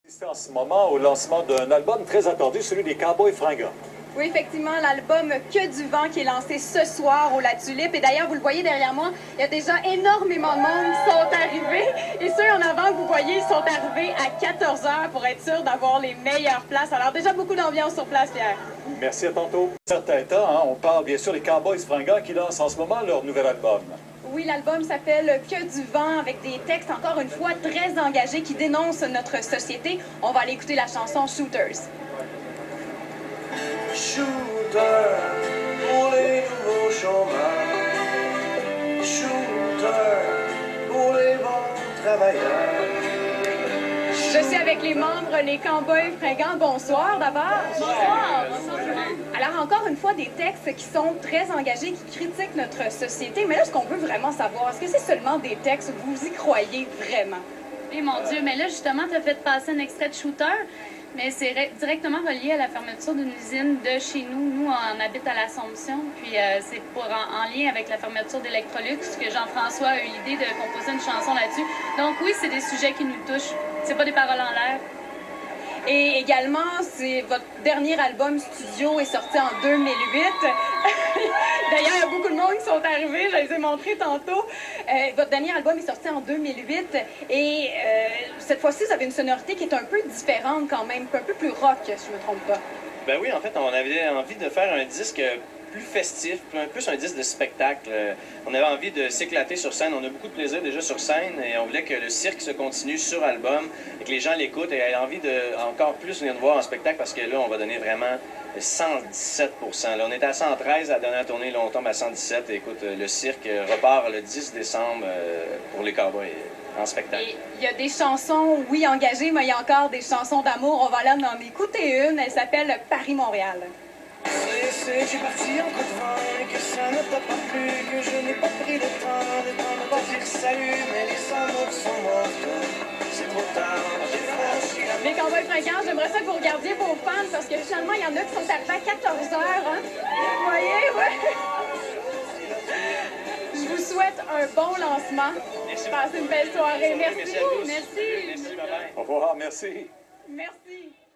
C'est en ce moment au lancement d'un album très attendu, celui des Cowboys Fringants. Oui, effectivement, l'album Que du vent qui est lancé ce soir au La Tulipe. Et d'ailleurs, vous le voyez derrière moi, il y a déjà énormément de monde qui sont arrivés. Et ceux en avant que vous voyez, ils sont arrivés à 14 h pour être sûrs d'avoir les meilleures places. Alors déjà, beaucoup d'ambiance sur place, Pierre. Merci, à tantôt. Certain temps, on parle bien sûr des Cowboys Fringants qui lancent en ce moment leur nouvel album. Oui, l'album s'appelle Que du vent, avec des textes, encore une fois, très engagés qui dénoncent notre société. On va aller écouter la chanson Shooters. Shooter pour les nouveaux chômeurs, shooter pour les bons travailleurs. Je suis avec les membres, les Cowboys Fringants. Bonsoir d'abord. Bonsoir. Alors encore une fois, des textes qui sont très engagés, qui critiquent notre société. Mais là, ce qu'on veut vraiment savoir, est-ce que c'est seulement des textes où vous y croyez vraiment? Eh mon Dieu, mais là, justement, tu as fait passer un extrait de Shooter, mais c'est directement relié à la fermeture d'une usine de chez nous. Nous, on habite à l'Assomption, puis c'est en lien avec la fermeture d'Electrolux que Jean-François a eu l'idée de composer une chanson là-dessus. Donc oui, c'est des sujets qui nous touchent. C'est pas des paroles en l'air. Et également, c'est votre dernier album studio est sorti en 2008. D'ailleurs, il y a beaucoup de monde qui sont arrivés, je les ai montrés tantôt. Votre dernier album est sorti en 2008 et cette fois-ci, vous avez une sonorité qui est un peu différente quand même, un peu plus rock, si je ne me trompe pas. Ben oui, en fait, on avait envie de faire un disque plus festif, plus un disque de spectacle. On avait envie de s'éclater sur scène. On a beaucoup de plaisir déjà sur scène et on voulait que le cirque se continue sur album et que les gens l'écoutent et aient envie de encore plus venir nous voir en spectacle parce que là, on va donner vraiment 117 %. Là, on était à 113 à la dernière tournée, là, on tombe à 117. Et écoute, le cirque repart le 10 décembre pour les Cowboys en spectacle. Et il y a des chansons, oui, engagées, mais il y a encore des chansons d'amour. On va là en écouter une. Elle s'appelle Paris-Montréal. J'ai parti en coup de vent et que ça ne t'a pas plu, que je n'ai pas pris le temps de pas dire salut, mais les amours sont mortes, c'est trop tard, j'ai franchi la... Les Cowboys Fringants, j'aimerais ça que vous regardiez vos fans parce que finalement, il y en a qui sont arrivés à 14 h. Hein? Vous voyez, ouais. Je vous souhaite un bon lancement. Merci. Passez une belle soirée. Merci. Merci à tous. Merci. Merci, bye bye. Au revoir, merci. Merci.